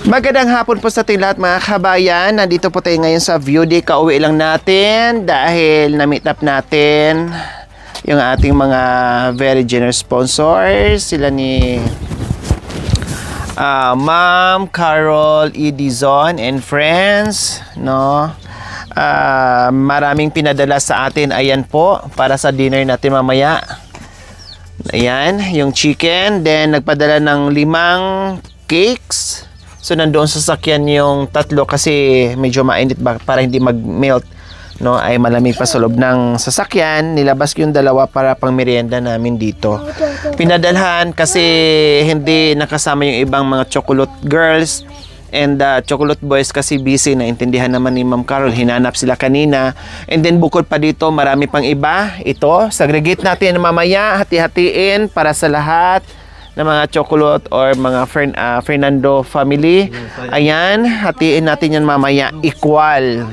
Magandang hapon po sa ating lahat mga kabayan. Nandito po tayo ngayon sa View Day. Kauwi lang natin dahil na-meet up natin yung ating mga very generous sponsors. Sila ni Ma'am Carol E. Dizon and friends, no? Maraming pinadala sa atin. Ayan po, para sa dinner natin mamaya. Ayan, yung chicken. Then, nagpadala ng 5 cakes. So, nandoon sa sakyan yung 3 kasi medyo mainit ba, para hindi mag-melt. No, ay malamig pa sa loob ng sasakyan. Nilabas ko yung 2 para pang merienda namin dito. Pinadalhan kasi hindi nakasama yung ibang mga chocolate girls and chocolate boys kasi busy. Naintindihan naman ni Ma'am Carol. Hinanap sila kanina. And then bukod pa dito, marami pang iba. Ito, segregate natin mamaya. Hati-hatiin para sa lahat ng mga chocolate or mga Fernando family. Ayan, hatiin natin yan mamaya. Equal.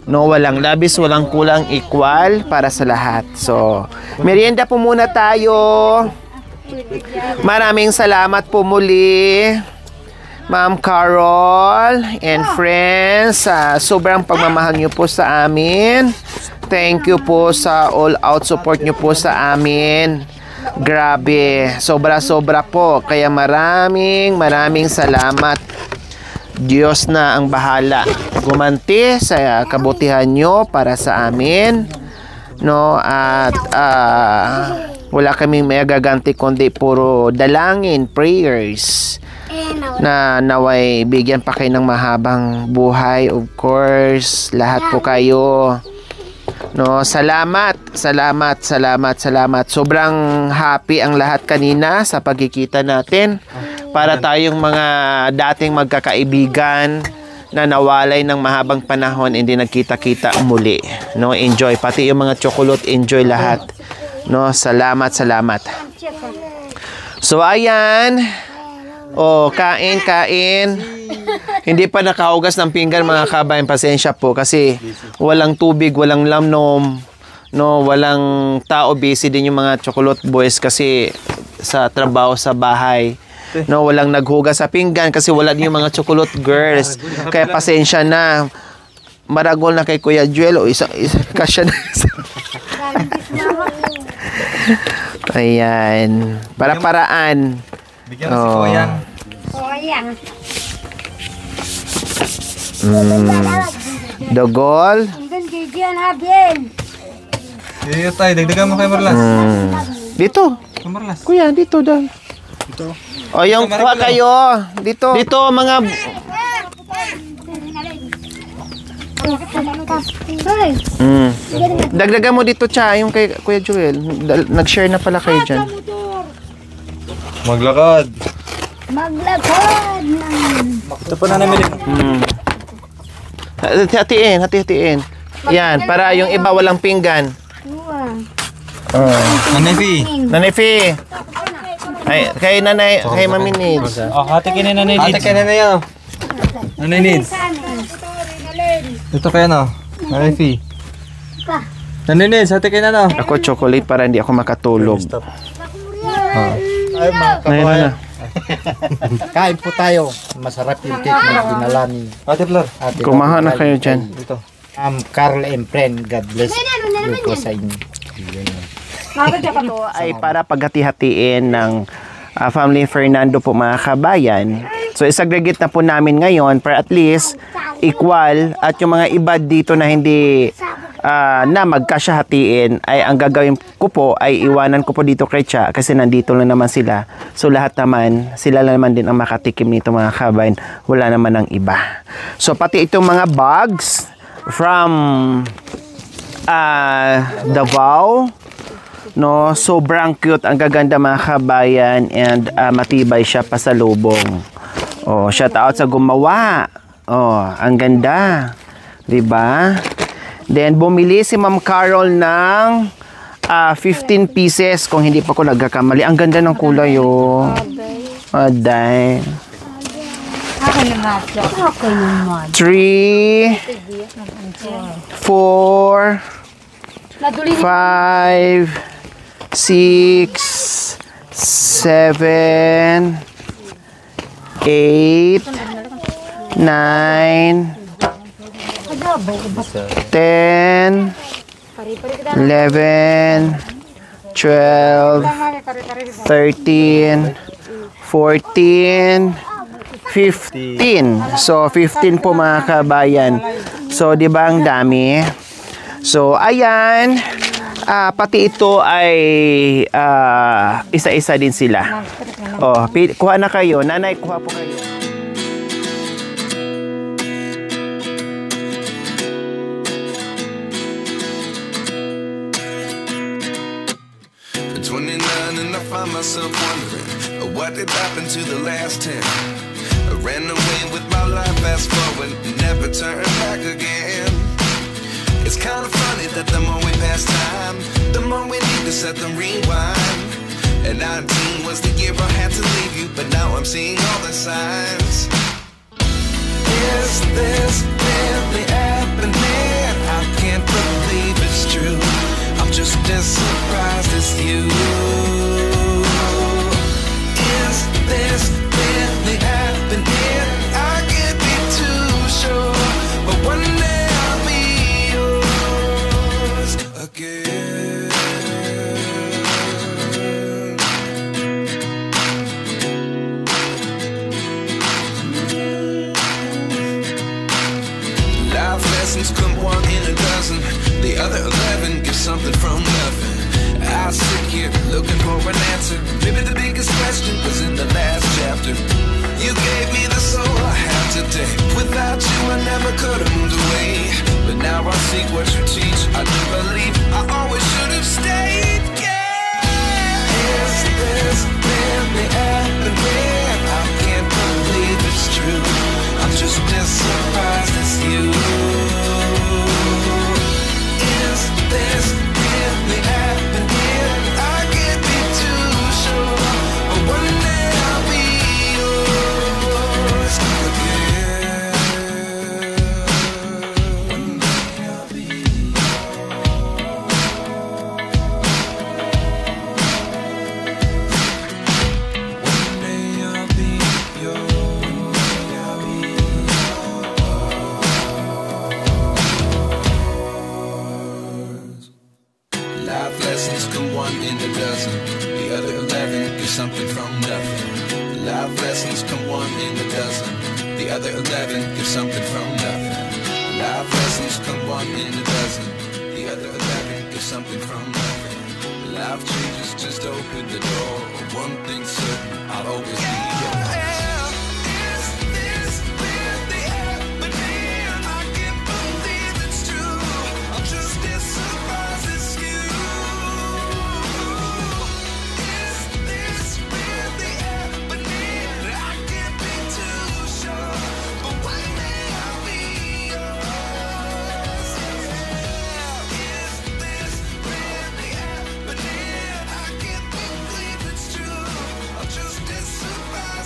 No, walang labis, walang kulang, equal para sa lahat. So, merienda po muna tayo. Maraming salamat po muli, Ma'am Carol and friends. Sobrang pagmamahal niyo po sa amin. Thank you po sa all-out support niyo po sa amin. Grabe, sobra-sobra po. Kaya maraming salamat. Diyos na ang bahala gumanti sa kabutihan nyo para sa amin, no? At wala kaming may gaganti kundi puro dalangin, prayers na naway bigyan pa kayo ng mahabang buhay. Of course, lahat po kayo, no? Salamat. Sobrang happy ang lahat kanina sa pagkikita natin. Para tayong mga dating magkakaibigan na nawalay ng mahabang panahon, hindi nagkita-kita muli. No, enjoy. Pati yung mga chocolate, enjoy lahat. No, salamat. So, ayan. Oh, kain. Hindi pa nakahugas ng pinggan mga kabayan. Pasensya po kasi walang tubig, walang lamnom. No, walang tao. Busy din yung mga chocolate boys kasi sa trabaho sa bahay. No, walang naghugas sa pinggan kasi wala din yung mga chocolate girls. Kaya pasensya na. Maragol na kay Kuya Joel o isa kasya na. Ayan. Para-paraan. Bigyan mo si Koyang. Dogol. Dito tayo, dagdagan mo kay Marlas. Dito. Kay Marlas. Kuya, dito daw. Dito. O yung kuha kayo. Dito. Dito mga... Dagdagan mo dito, Cha. Yung kay Kuya Joel. Nag-share na pala kayo dyan. Maglakad. Ito po na namin. Hati-hatiin. Yan, para yung iba walang pinggan. Nanay Fi. Ay, kay Nanay, kay Mami Needs. Oh, hati kini Nanay Needs. Ate ka na yan. Nanay Needs. Ito kaya no. Nanay Fi. Nanay Needs, hati ka na no. Ako chocolate para hindi ako makatulog. Ay, mga kabayan. Na. Kain po tayo. Masarap yung cake na dinala ni Ate Flor. Ate. Kumaha na kayo dyan. Dito. Carl and friend, God bless you po sa inyo. Ito ay para paghati-hatiin ng family Fernando po mga kabayan. So isagregate na po namin ngayon para at least equal at yung mga iba dito na hindi na magkasya hatiin ay ang gagawin ko po ay iwanan ko po dito kay Cha kasi nandito lang naman sila. So lahat naman, sila lang naman din ang makatikim nito mga kabayan. Wala naman ang iba. So pati itong mga bags from Davao. No, sobrang cute, ang gaganda mga kabayan and matibay siya pasalubong. Oh, shout out sa gumawa. Oh, ang ganda. 'Di ba? Then bumili si Ma'am Carol ng 15 pieces kung hindi pa ko nagkakamali. Ang ganda ng kulay oh. Aday. 3 4 5 6 7 8 9, 10, 11, 12, 13, 14, 15. So, 15 po mga kabayan. So, di ba ang dami? So, ayan. Pati ito ay isa-isa din sila. Oh, kuha na kayo. Nanay, kuha po kayo. At 29 and I find myself wondering what did happen to the last 10. I ran away with my life, fast forward, never turn back again. It's kind of funny that the more we pass time, the more we need to set them rewind. And 19 was the year I had to leave you, but now I'm seeing all the signs. Is this really happening? I can't believe it's true. I'm just as surprised as you. Is this really happening? I can't be too sure, but one day I'll be yours again. Life lessons come one in a dozen. The other 11 give something from nothing. I sit here looking for an answer. Maybe the biggest question was in the last chapter. You gave me the soul I have today. Without you I never could have moved away. But now I see what you teach. I do believe I always should have stayed. Yeah. Is this really happening? I can't believe it's true. I'm just as surprised as you. Is this really happening? I can't be too sure, but one day I'll be yours again. One day I'll be One day I'll be yours. Life lessons come one in a dozen. The other 11 get something from nothing. Life lessons come one in a dozen. The other 11 get something from nothing. Life lessons come one in a dozen. The other 11 get something from nothing. Life changes just open the door. One thing's certain, I'll always be yours. Just as surprised.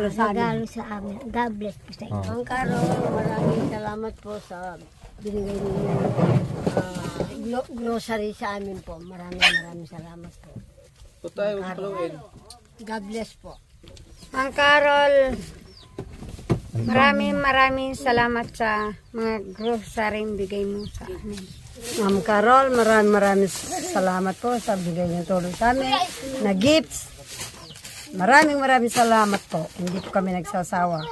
regalo sa amin. Regalo sa amin. God bless po sa inyo. Mang Carol, maraming salamat po sa binigay niyo grocery sa amin po. Maraming salamat po. God bless po. Mang Carol, maraming salamat sa mga grocery bigay mo sa amin. Ma'am Carol, maraming salamat po sa bigay niyo tulong sa amin na gifts. Maraming salamat po. Hindi po kami nagsasawa.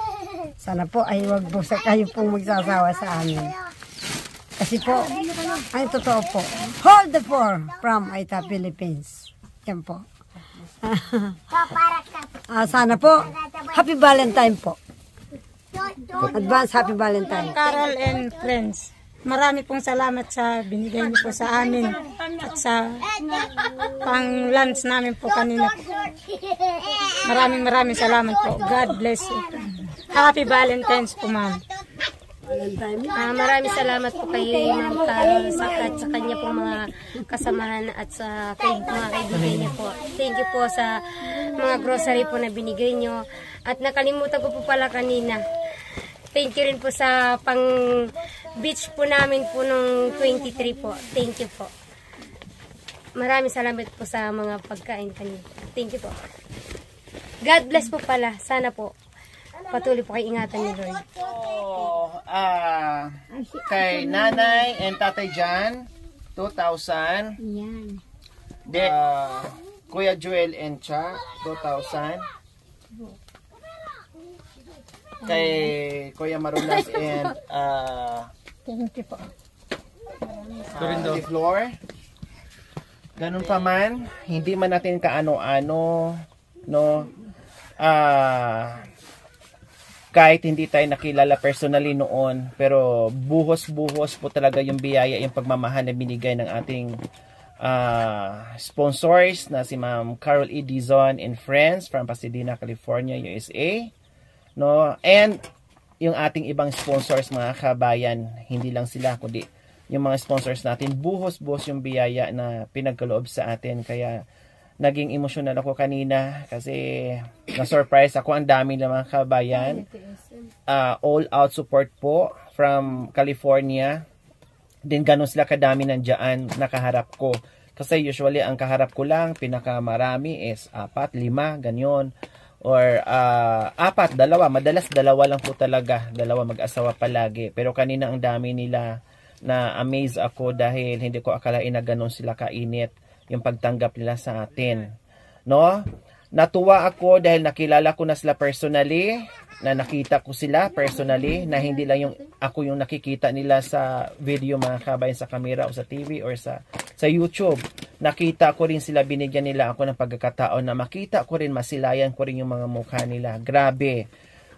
Sana po ay wag po kayo pong magsasawa sa amin. Kasi po, ay totoo po. Hold the four from Aita, Philippines. Yan po. Sana po, Happy Valentine po. Advance Happy Valentine. Carol and friends, marami pong salamat sa binigay niyo po sa amin at sa pang-lunch namin po kanina. Maraming salamat po. God bless you. Happy Valentine's po, ma'am. Maraming salamat po kay Ma'am Carol at sa kanya po mga kasamahan at sa mga kaibigan niya po. Thank you po sa mga grocery po na binigay niyo. At nakalimutan ko po pala kanina. Thank you rin po sa pang beach po namin po nung 23 po. Thank you po. Maraming salamat po sa mga pagkain kanina. Thank you po. God bless po pala. Sana po patuloy po kayo ingatan ni Lord. Kay Nanay and Tatay Jan, 2,000. Yan. Kuya Joel and Cha, 2,000. Kay Kuya Marulas and Thank you po. the floor. Ganun pa man, hindi man natin kaano-ano, no? Kahit hindi tayo nakilala personally noon, pero buhos-buhos po talaga yung biyaya, yung pagmamahal na binigay ng ating sponsors na si Ma'am Carol E. Dizon and friends from Pasadena, California, USA. No? And yung ating ibang sponsors, mga kabayan, hindi lang sila, kundi yung mga sponsors natin, buhos-buhos yung biyaya na pinagkaloob sa atin. Kaya naging emotional ako kanina kasi na-surprise ako. Ang dami ng mga kabayan. All-out support po from California. Din ganun sila kadami nandiyan nakaharap ko. Kasi usually ang kaharap ko lang, pinakamarami is 4, 5, ganyan. Or 4, 2. Madalas 2 lang po talaga. 2 mag-asawa palagi. Pero kanina ang dami nila na amaze ako dahil hindi ko akalain na ganun sila kainit yung pagtanggap nila sa atin. No? Natuwa ako dahil nakilala ko na sila personally, na nakita ko sila personally, na hindi lang yung ako yung nakikita nila sa video, mga kabayan, sa camera o sa TV or sa YouTube. Nakita ko rin sila, binigyan nila ako ng pagkakataon na makita ko rin, masilayan ko rin yung mga mukha nila. Grabe.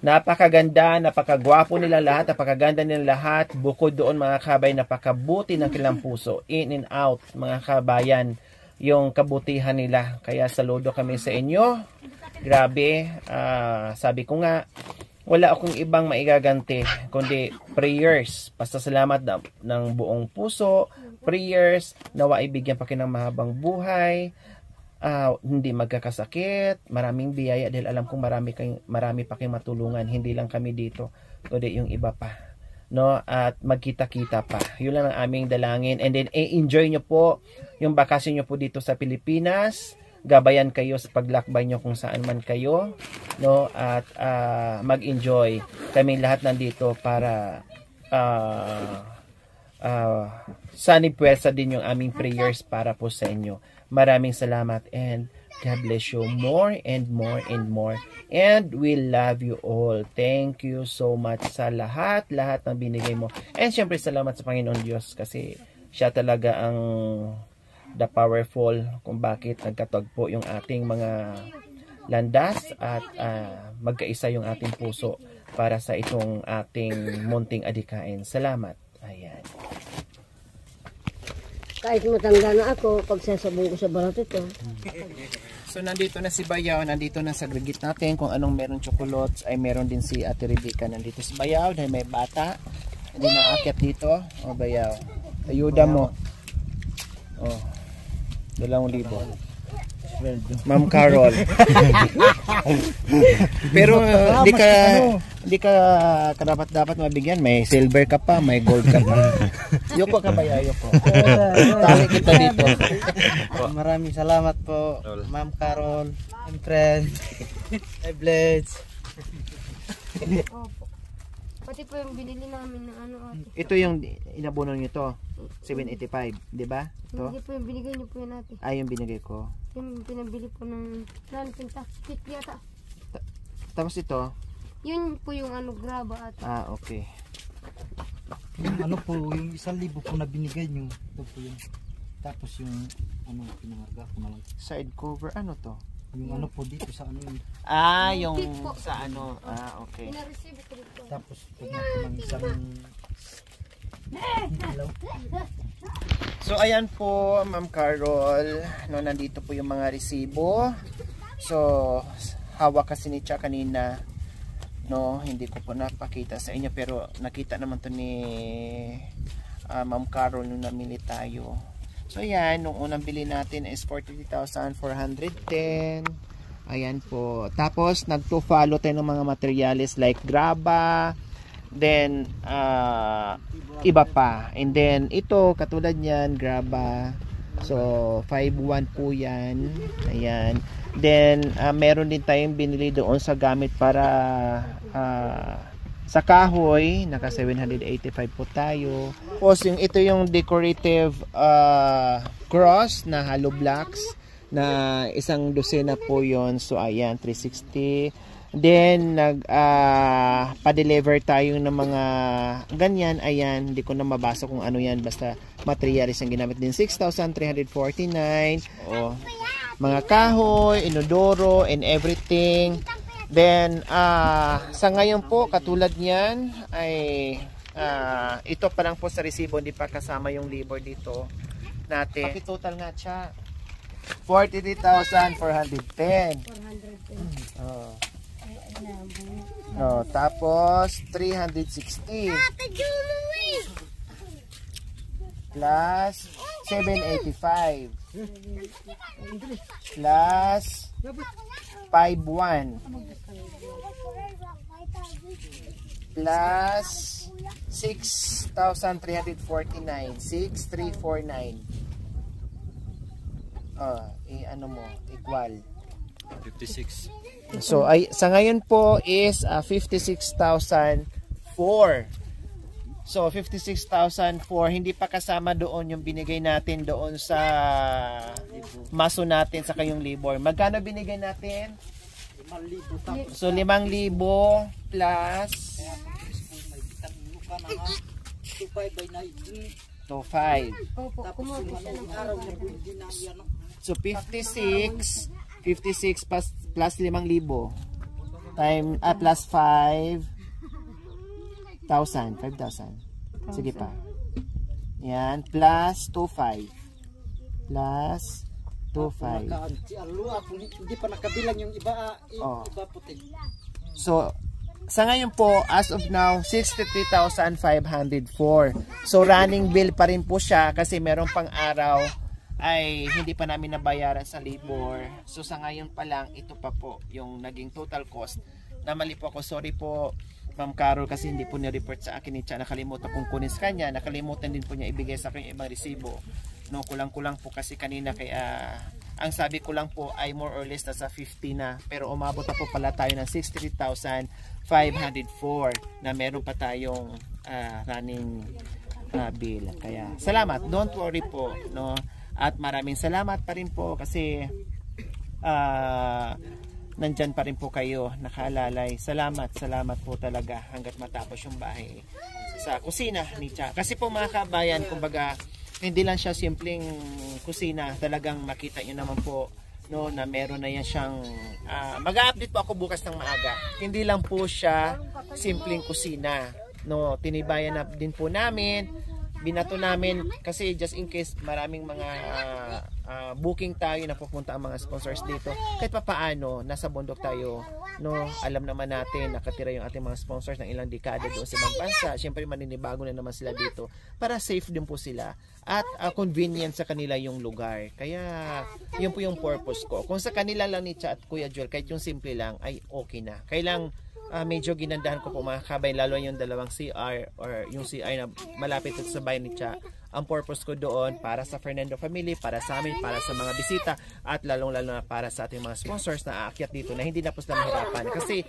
Napakaganda, napakagwapo nila lahat, napakaganda nila lahat. Bukod doon, mga kabayan, napakabuti ng kanilang puso. In and out, mga kabayan, yung kabutihan nila. Kaya saludo kami sa inyo. Grabe. Sabi ko nga, wala akong ibang maigaganti kundi prayers. Pasasalamat ng buong puso. Prayers. Nawa ibigyan pa kayo ng mahabang buhay. Hindi magkakasakit. Maraming biyaya dahil alam kong marami pa kayong matulungan. Hindi lang kami dito, kundi yung iba pa. No, at magkita-kita pa. Yun lang ang aming dalangin. And then, enjoy nyo po yung bakasyon nyo po dito sa Pilipinas. Gabayan kayo sa paglakbay nyo kung saan man kayo. No, at mag-enjoy. Kami lahat nandito para sanipwersa din yung aming prayers para po sa inyo. Maraming salamat and God bless you more and more and more. And we love you all. Thank you so much sa lahat ng binigay mo. And syempre salamat sa Panginoon Diyos kasi siya talaga ang the powerful kung bakit nagkatagpo yung ating mga landas at magkaisa yung ating puso para sa itong ating munting adikain. Salamat. Ayan. Kahit matanda na ako, pagsasabong ko sa balat ito. So nandito na si Bayaw, nandito na sa gigit natin kung anong meron chocolates ay meron din si Ate Rebecca. Nandito si Bayaw dahil may bata. Hindi na aakyat dito. O Bayaw, ayuda mo. O, 2,000. Ma'am Carol. Pero di ka karapat-dapat mabigyan. May silver ka pa, may gold ka pa. Yoko ka ba, Yoko? Tali kita dito. Maraming salamat po, Ma'am Carol and friends. Hey, Blades. Opo. Pati po yung binili namin ng ano ate. Ito yung inabono nyo to. 785, di ba? Ito? Hindi po yung binigay niyo po yun ate. Ay, yung binigay ko. Yung pinabili po ng pinta. Kit yata. Tapos ito. Yun po yung ano graba ate. Ah, okay. Yung ano po, yung 1,000 po na binigay nyo. Ito po yun. Tapos yung ano, pinangarga ko na lang. Side cover, ano to? Yung ano po dito sa ano yun. Ah, yung sa ano. Ah, okay. Pinareceive ko dito. Tapos po ng isang... Hello? So ayan po, Ma'am Carol, no, nandito po yung mga resibo. So hawak kasi ni Cha kanina, no, hindi ko po napakita sa inyo pero nakita naman to ni Ma'am Carol nung namili tayo. So ayan, nung unang bili natin is 43,410. Ayan po. Tapos nagto-follow tayo ng mga materials like graba, then iba pa, and then ito katulad niyan graba, so 5,1 po yan. Ayan, then meron din tayong binili doon sa gamit para sa kahoy, naka 785 po tayo. Tapos yung ito yung decorative cross na hollow blocks na isang dosena po yon. So ayan, 360. Then pa-deliver tayo ng mga ganyan. Ayan, hindi ko na mabasa kung ano yan, basta materials ang ginamit din. 6,349. Oh, mga kahoy, inodoro and everything. Then sa ngayon po katulad niyan ay ito pa lang po sa resibo, hindi pa kasama yung labor dito natin. Paki-total nga siya 43,410. Oh. Oh, tapos 360 plus 785 plus 5,1 plus 6,349 6,349. Ano mo, equal 56. So ay sa ngayon po is 56,004. So 56,004, hindi pa kasama doon yung binigay natin doon sa maso natin sa kayong labor. Magkano binigay natin? 5,000. So 5,000 plus 2,500. Opo, kumuha siya ng araw. So 56 plus 5,000 time plus 5,000. Sige pa. Yan, plus 2,500. Plus 2,500. Hindi pa nakabilang yung iba, iba puti. So sa ngayon po, as of now, 63,504. So running bill pa rin po siya kasi meron pang araw ay hindi pa namin nabayaran sa labor. So sa ngayon pa lang, ito pa po yung naging total cost. Namali po ako, sorry po Ma'am Carol kasi hindi po ni-report sa akin ni Cha. Nakalimutan kong kunin sa kanya. Nakalimutan din po niya ibigay sa akin yung ibang resibo. No, kulang-kulang po kasi kanina kaya ang sabi ko lang po ay more or less nasa 50 na. Pero umabot na po pala tayo ng 63,504 na meron pa tayong running bill. Kaya salamat. Don't worry po, no. At maraming salamat pa rin po kasi nandyan pa rin po kayo nakaalalay. Salamat po talaga hanggat matapos yung bahay sa kusina ni Cha. Kasi po mga kabayan, kumbaga hindi lang siya simpleng kusina, talagang makita nyo naman po, no, na meron na yan siyang mag-update po ako bukas ng maaga. Hindi lang po siya simpleng kusina, no, tinibayan na din po namin binato namin kasi just in case maraming mga booking tayo na pupunta ang mga sponsors dito, kahit papaano nasa bundok tayo, no, alam naman natin nakatira yung ating mga sponsors ng ilang dekada doon sa ibang bansa, syempre maninibago na naman sila dito para safe din po sila at convenient sa kanila yung lugar, kaya yun po yung purpose ko. Kung sa kanila lang ni Cha at Kuya Joel, kahit yung simple lang ay okay na, kailang medyo ginandahan ko po mga kabay, lalo yung dalawang CR or yung CR na malapit sa bayan ni Cha. Ang purpose ko doon para sa Fernando family, para sa amin, para sa mga bisita, at lalong-lalo na para sa ating mga sponsors na aakyat dito na hindi na po sila mahirapan. Kasi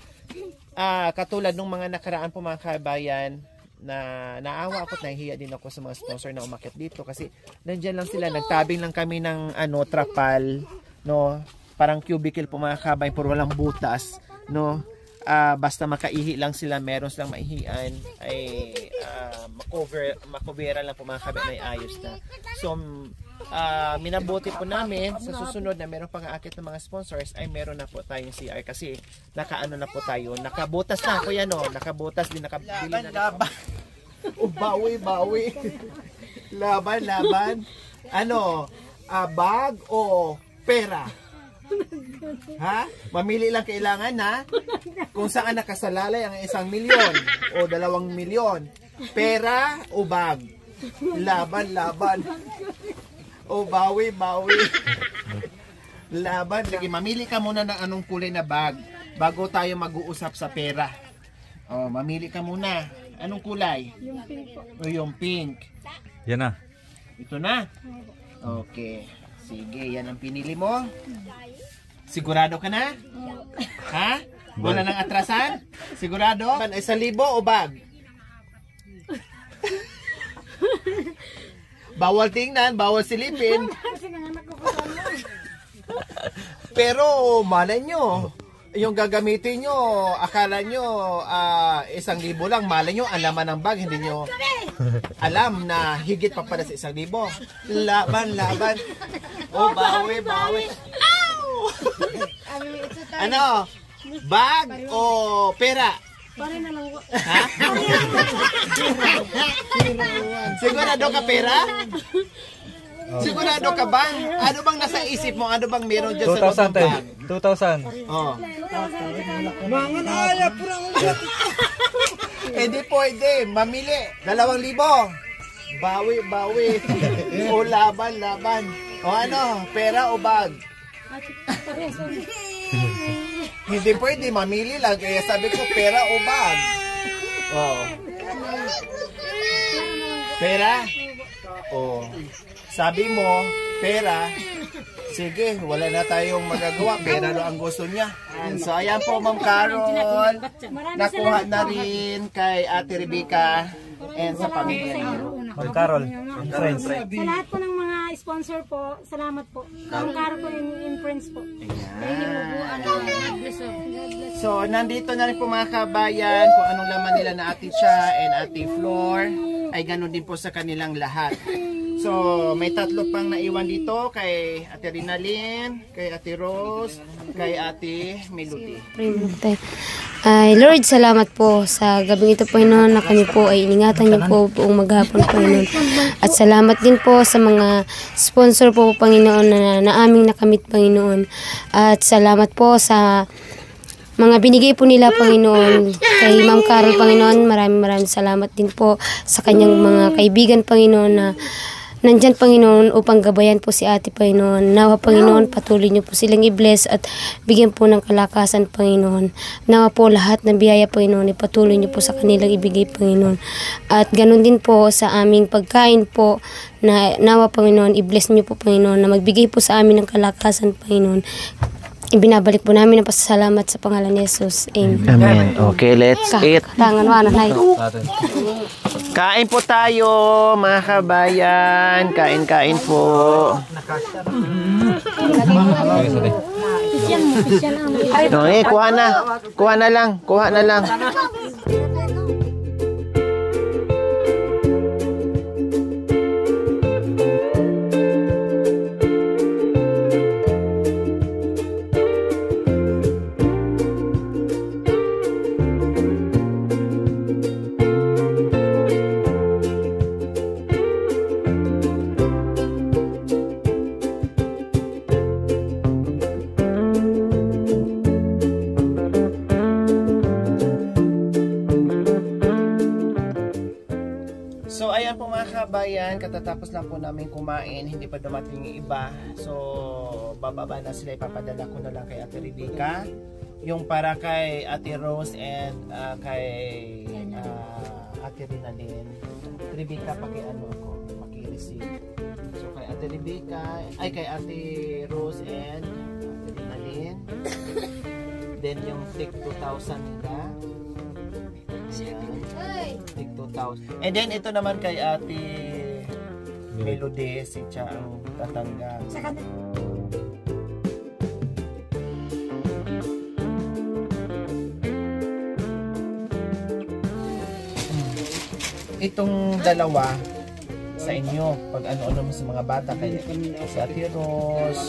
katulad ng mga nakaraan po mga kabayan, na naawa ako at nahihiya din ako sa mga sponsor na umakyat dito kasi nandyan lang sila, nagtabing lang kami ng trapal, no, parang cubicle po mga kabayan, puro walang butas, no. Basta makaihi lang sila, meron silang maihian ay makovera lang po mga kabit na ayos na. So minabuti po namin sa susunod na meron pang aakit ng mga sponsors ay meron na po tayong CR kasi nakaano na po tayo, nakabutas na kuya, no, nakabutas din, nakabili na laban. Bawi laban ano, bag o pera? Ha? Mamili lang kailangan, ha? Kung saan nakasalalay ang 1 milyon o 2 milyon. Pera o bag? Laban. O bawi. Laban. Sige, mamili ka muna ng anong kulay na bag bago tayo mag-uusap sa pera. O, mamili ka muna. Anong kulay? Yung pink po. O, yung pink. Yan na. Ito na? Okay. Sige, yan ang pinili mo. Sigurado ka na? Ha? Wala nang atrasan? Sigurado? 1,000 o bag? Bawal tingnan, bawal silipin. Pero malay nyo, yung gagamitin nyo, akala nyo 1,000 lang, malay nyo, ang laman ng bag, hindi nyo alam na higit pa pala sa 1,000. Laban. O bawi. Ano? Bag o pera? Pare na lang. Ha? Sigurado ka pera? Sigurado ka ba? Ano bang nasa isip mo? Ano bang meron dyan sa loob ng bag? 2,000. Oh. Mangan aya, purang Hindi pwede. Mamili. 2,000. Bawi. O laban. O ano? Pera o bag? Hindi pwede. Mamili lang. Kaya sabi ko pera o bag. Oh. Pera? Oh. Sabi mo, pera. Sige, wala na tayong magagawa. Pera na ang gusto niya. And so, ayan po, Ma'am Carol. Nakuha na rin kay Ate Rebecca and sa pamilya niya. Ma'am Carol, friends. Sa lahat po ng mga sponsor po, salamat po. Ma'am Carol po in friends po. So, nandito na rin po mga kabayan kung anong laman nila na Ate Cha and Ate Flor. Ay ganun din po sa kanilang lahat. So, may 3 pang naiwan dito kay Ate Rinalyn, kay Ate Rose, kay Ate Melody. Ay, Lord, salamat po sa gabing ito, Panginoon, na kami po ay iningatan niyo po buong maghapon, Panginoon. At salamat din po sa mga sponsor po, Panginoon, na aming nakamit, Panginoon. At salamat po sa mga binigay po nila, Panginoon. Kay Ma'am Carol, Panginoon, maraming salamat din po sa kanyang mga kaibigan, Panginoon, na nandyan, Panginoon, upang gabayan po si Ate, Panginoon. Nawa, Panginoon, patuloy niyo po silang i-bless at bigyan po ng kalakasan, Panginoon. Nawa po lahat ng biyaya, Panginoon, ipatuloy niyo po sa kanilang ibigay, Panginoon. At ganun din po sa aming pagkain po, na nawa, Panginoon, i-bless niyo po, Panginoon, na magbigay po sa amin ng kalakasan, Panginoon. Ibinabalik po namin ang pasasalamat sa pangalan ni Jesus. Amen. Amen. Okay, let's eat. Tangan mo, nanay. Kain po tayo, mga kabayan. Kain po. Kuha na lang. kabayan, katatapos lang po namin kumain, hindi pa dumating yung iba. So, bababa na sila, ipapadala ko na lang kay Ate Rebecca. Yung para kay Ate Rose and kay Ate Rinalyn. Rebecca, paki-ano ako, paki-receive. So, kay Ate Rebecca, ay kay Ate Rose and Ate Rinalyn. Then, yung take 2,000 nila. Ayan. Take 2,000. And then, ito naman kay Ate Melody, si Cha ang tatanggap. Itong dalawa sa inyo, pag ano-ano mo sa mga bata, kay si Ate Rose,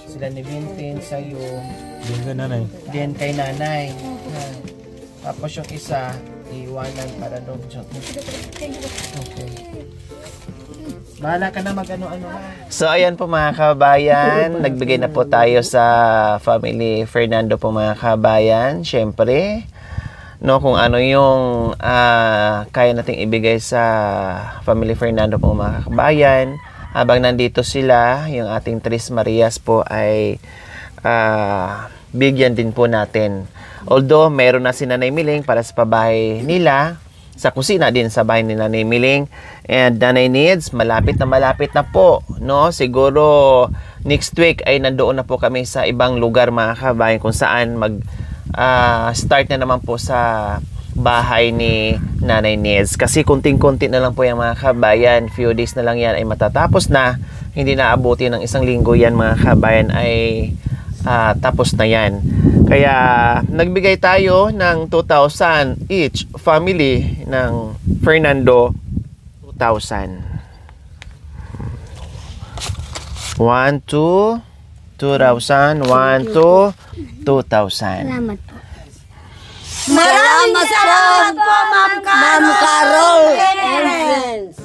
sila ni Vincent, sa'yo, then kay nanay. Yan. Tapos yung isa, iiwanan para doon. Okay. Bahala ka na mag-ano-ano. So, ayan po mga kabayan, nagbigay na po tayo sa family Fernando po mga kabayan. Siyempre, no, kung ano yung kaya nating ibigay sa family Fernando po mga kabayan. Habang nandito sila, yung ating Tres Marias po ay bigyan din po natin. Although meron na si Nanay Miling para sa pabahay nila, sa kusina din sa bahay ni Nanay Miling, and Nanay Needs, malapit na po, no? Siguro next week ay nandoon na po kami sa ibang lugar mga kabayan kung saan start na naman po sa bahay ni Nanay Needs. Kasi kunting-kunti na lang po yung mga kabayan. Few days na lang yan ay matatapos na. Hindi na abuti ng isang linggo yan mga kabayan ay tapos na yan. Kaya nagbigay tayo ng 2,000 each family ng Fernando. 2,000. 1, 2, 2,000, 1, 2, 2,000. Salamat po. Maraming salamat po, Ma'am Carol and friends.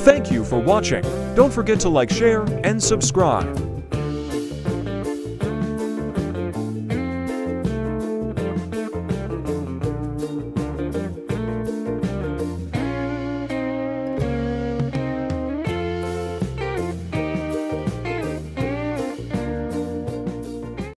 Thank you for watching. Don't forget to like, share, and subscribe.